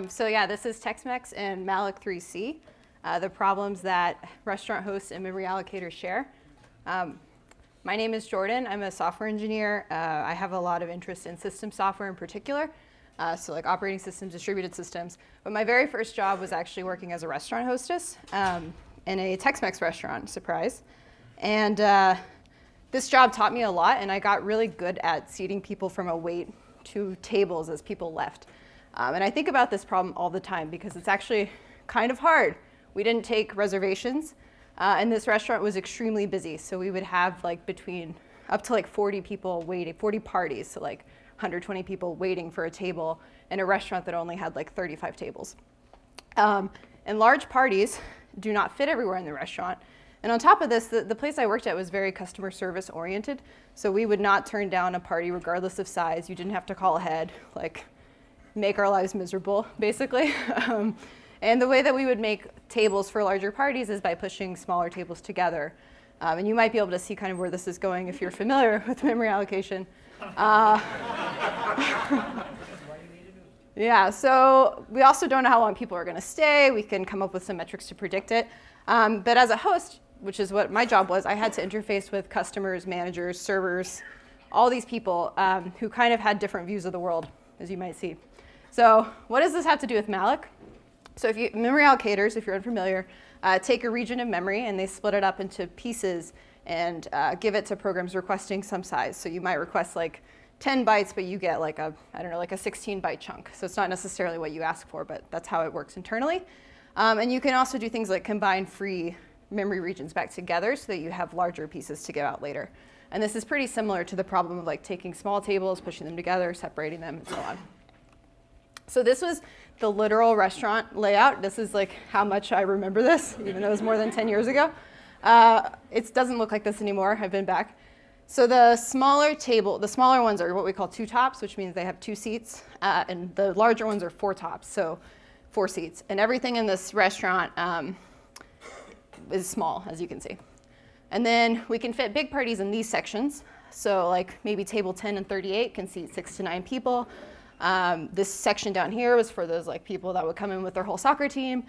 So yeah, this is Tex-Mex and malloc 3C, the problems that restaurant hosts and memory allocators share. My name is Jordan. I'm a software engineer. I have a lot of interest in system software in particular, so like operating systems, distributed systems. But my very first job was actually working as a restaurant hostess in a Tex-Mex restaurant, surprise. And this job taught me a lot, and I got really good at seating people from a wait to tables as people left. And I think about this problem all the time because it's actually kind of hard. We didn't take reservations, and this restaurant was extremely busy. So we would have like between up to like 40 people waiting, 40 parties, so like 120 people waiting for a table in a restaurant that only had like 35 tables. And large parties do not fit everywhere in the restaurant. And on top of this, the place I worked at was very customer service oriented. So we would not turn down a party regardless of size. You didn't have to call ahead, like make our lives miserable, basically. And the way that we would make tables for larger parties is by pushing smaller tables together. And you might be able to see kind of where this is going if you're familiar with memory allocation. Yeah, so we also don't know how long people are going to stay. We can come up with some metrics to predict it. But as a host, which is what my job was, I had to interface with customers, managers, servers, all these people who kind of had different views of the world, as you might see. So what does this have to do with malloc? So memory allocators, if you're unfamiliar, take a region of memory and they split it up into pieces and give it to programs requesting some size. So you might request like 10 bytes, but you get like a 16 byte chunk. So it's not necessarily what you ask for, but that's how it works internally. And you can also do things like combine free memory regions back together so that you have larger pieces to give out later. And this is pretty similar to the problem of like taking small tables, pushing them together, separating them, and so on. So this was the literal restaurant layout. This is like how much I remember this, even though it was more than 10 years ago. It doesn't look like this anymore. I've been back. So the smaller ones are what we call two tops, which means they have 2 seats, and the larger ones are 4 tops, so 4 seats. And everything in this restaurant is small, as you can see. And then we can fit big parties in these sections. So like maybe table 10 and 38 can seat 6 to 9 people. This section down here was for those like people that would come in with their whole soccer team.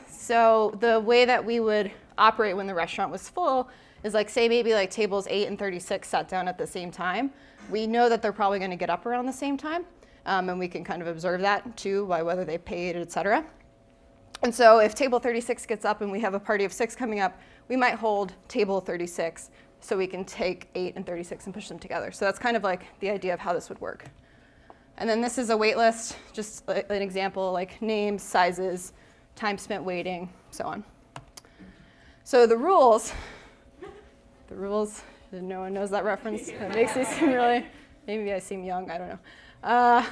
So the way that we would operate when the restaurant was full is like, say maybe like tables 8 and 36 sat down at the same time. We know that they're probably going to get up around the same time, and we can kind of observe that too by whether they paid, et cetera. And so if table 36 gets up and we have a party of 6 coming up, we might hold table 36 so we can take 8 and 36 and push them together. So that's kind of like the idea of how this would work. And then this is a wait list, just an example, like names, sizes, time spent waiting, so on. So the rules, no one knows that reference. That makes me seem really, maybe I seem young, I don't know.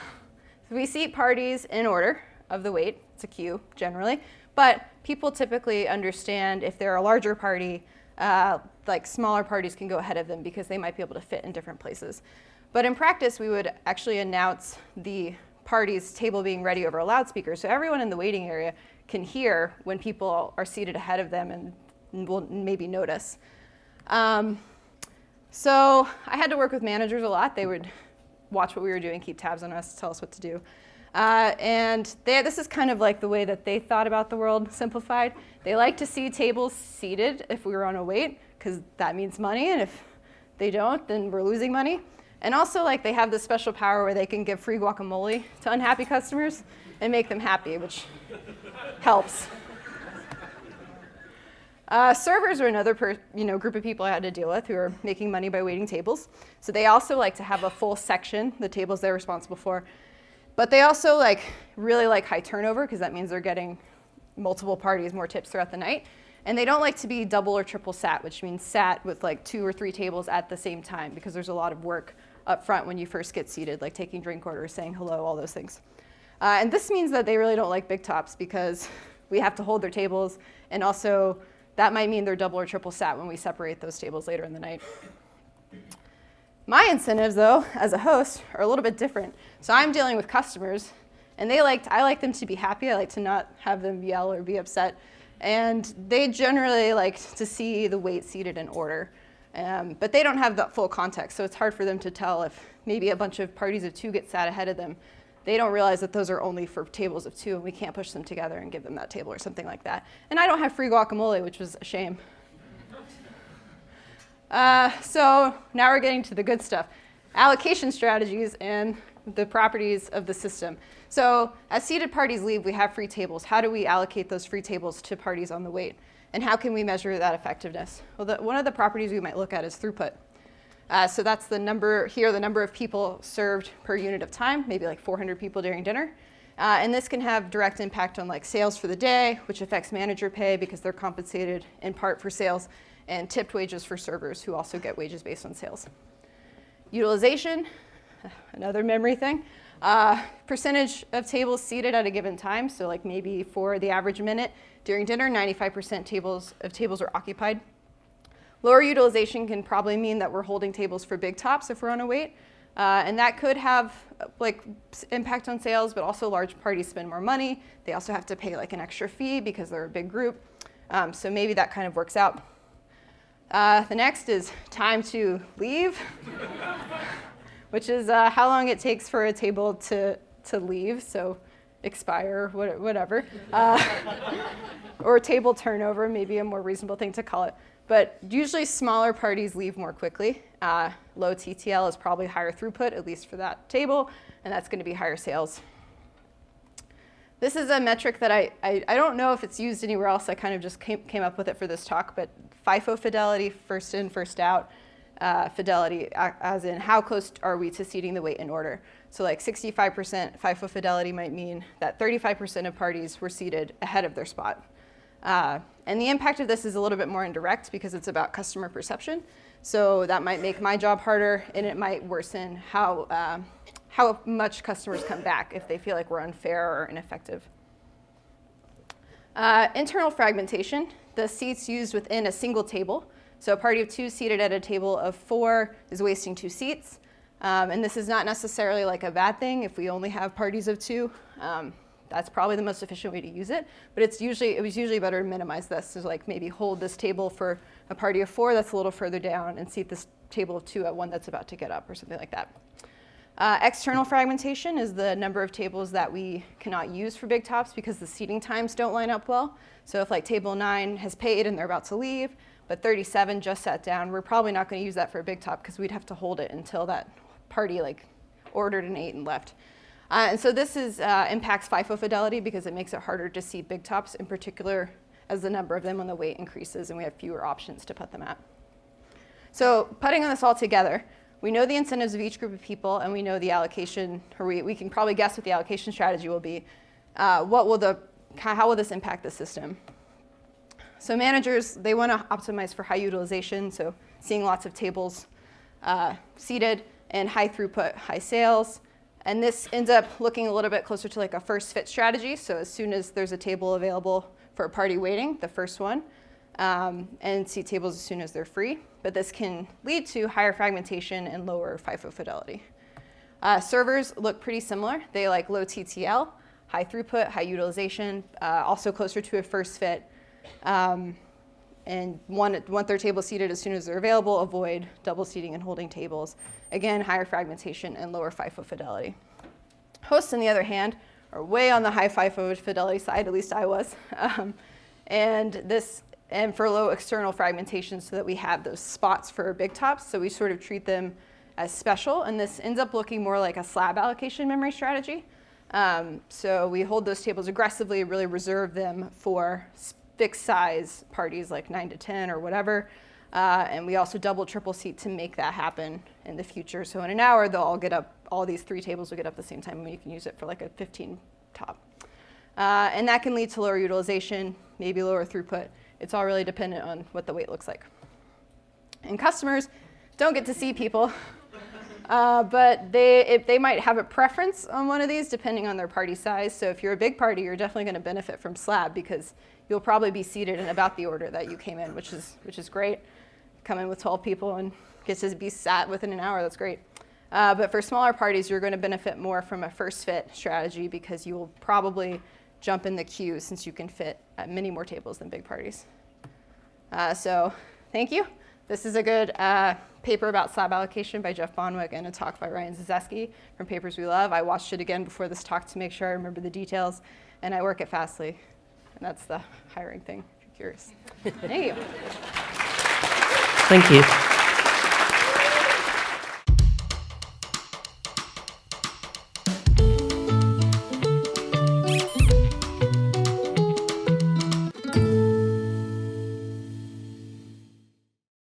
So we seat parties in order of the wait. It's a queue, generally. But people typically understand if they're a larger party, like smaller parties can go ahead of them because they might be able to fit in different places. But in practice, we would actually announce the party's table being ready over a loudspeaker, so everyone in the waiting area can hear when people are seated ahead of them and will maybe notice. So I had to work with managers a lot. They would watch what we were doing, keep tabs on us, tell us what to do. And this is kind of like the way that they thought about the world simplified. They like to see tables seated if we were on a wait, because that means money, and if they don't, then we're losing money. And also, like, they have this special power where they can give free guacamole to unhappy customers and make them happy, which helps. Servers are another group of people I had to deal with who are making money by waiting tables. So they also like to have a full section, the tables they're responsible for. But they also really like high turnover because that means they're getting multiple parties, more tips throughout the night. And they don't like to be double or triple sat, which means sat with like 2 or 3 tables at the same time because there's a lot of work up front when you first get seated, like taking drink orders, saying hello, all those things. And this means that they really don't like big tops because we have to hold their tables, and also that might mean they're double or triple sat when we separate those tables later in the night. My incentives, though, as a host, are a little bit different. So I'm dealing with customers, and I like them to be happy. I like to not have them yell or be upset. And they generally like to see the wait seated in order. But they don't have the full context, so it's hard for them to tell if maybe a bunch of parties of 2 get sat ahead of them. they don't realize that those are only for tables of 2, and we can't push them together and give them that table or something like that. And I don't have free guacamole, which was a shame. So now we're getting to the good stuff. Allocation strategies and the properties of the system. So as seated parties leave, we have free tables. How do we allocate those free tables to parties on the wait? And how can we measure that effectiveness? Well, one of the properties we might look at is throughput. So that's the number here, the number of people served per unit of time, maybe like 400 people during dinner. And this can have direct impact on like sales for the day, which affects manager pay because they're compensated in part for sales, and tipped wages for servers who also get wages based on sales. Utilization, another memory thing. Percentage of tables seated at a given time. So like maybe for the average minute during dinner, 95% of tables are occupied. Lower utilization can probably mean that we're holding tables for big tops if we're on a wait. And that could have like impact on sales, but also large parties spend more money. They also have to pay like an extra fee because they're a big group. So maybe that kind of works out. The next is time to leave, which is how long it takes for a table to leave, so expire, whatever. Or table turnover, maybe a more reasonable thing to call it. But usually smaller parties leave more quickly. Low TTL is probably higher throughput, at least for that table, and that's going to be higher sales. This is a metric that I don't know if it's used anywhere else. I kind of just came up with it for this talk, but FIFO fidelity, first in, first out fidelity, as in how close are we to seating the wait in order. So like 65% FIFO fidelity might mean that 35% of parties were seated ahead of their spot. And the impact of this is a little bit more indirect because it's about customer perception. So that might make my job harder, and it might worsen how much customers come back if they feel like we're unfair or ineffective. Internal fragmentation, the seats used within a single table. So a party of 2 seated at a table of 4 is wasting 2 seats. And this is not necessarily like a bad thing if we only have parties of 2. That's probably the most efficient way to use it. But it was usually better to minimize this. So like maybe hold this table for a party of 4 that's a little further down and seat this table of 2 at one that's about to get up or something like that. External fragmentation is the number of tables that we cannot use for big tops because the seating times don't line up well. So if like table 9 has paid and they're about to leave, but 37 just sat down, we're probably not going to use that for a big top because we'd have to hold it until that party like ordered an 8 and left. And so this impacts FIFO fidelity because it makes it harder to seat big tops, in particular as the number of them on the wait increases and we have fewer options to put them at. So putting this all together, we know the incentives of each group of people and we know the allocation, or we can probably guess what the allocation strategy will be. How will this impact the system? So managers, they want to optimize for high utilization, so seeing lots of tables seated and high throughput, high sales. And this ends up looking a little bit closer to like a first fit strategy. So as soon as there's a table available for a party waiting, the first one, and seat tables as soon as they're free. But this can lead to higher fragmentation and lower FIFO fidelity. Servers look pretty similar. They like low TTL, high throughput, high utilization, also closer to a first fit. And want their table seated as soon as they're available, avoid double seating and holding tables. Again, higher fragmentation and lower FIFO fidelity. Hosts, on the other hand, are way on the high FIFO fidelity side, at least I was. And for low external fragmentation so that we have those spots for big tops. So we sort of treat them as special. And this ends up looking more like a slab allocation memory strategy. So we hold those tables aggressively, really reserve them for fixed size parties like 9 to 10 or whatever. And we also double, triple seat to make that happen in the future. So in an hour, they'll all get up, all these 3 tables will get up at the same time, and you can use it for like a 15 top. And that can lead to lower utilization, maybe lower throughput. It's all really dependent on what the wait looks like. And customers don't get to see people, but they might have a preference on one of these depending on their party size. So if you're a big party, you're definitely going to benefit from slab because you'll probably be seated in about the order that you came in, which is great. Come in with 12 people and get to be sat within an hour, that's great. But for smaller parties, you're going to benefit more from a first fit strategy because you will probably jump in the queue since you can fit at many more tables than big parties. So thank you. This is a good paper about slab allocation by Jeff Bonwick and a talk by Ryan Zazeski from Papers We Love. I watched it again before this talk to make sure I remember the details, and I work at Fastly, and that's the hiring thing, if you're curious. Thank you. Thank you.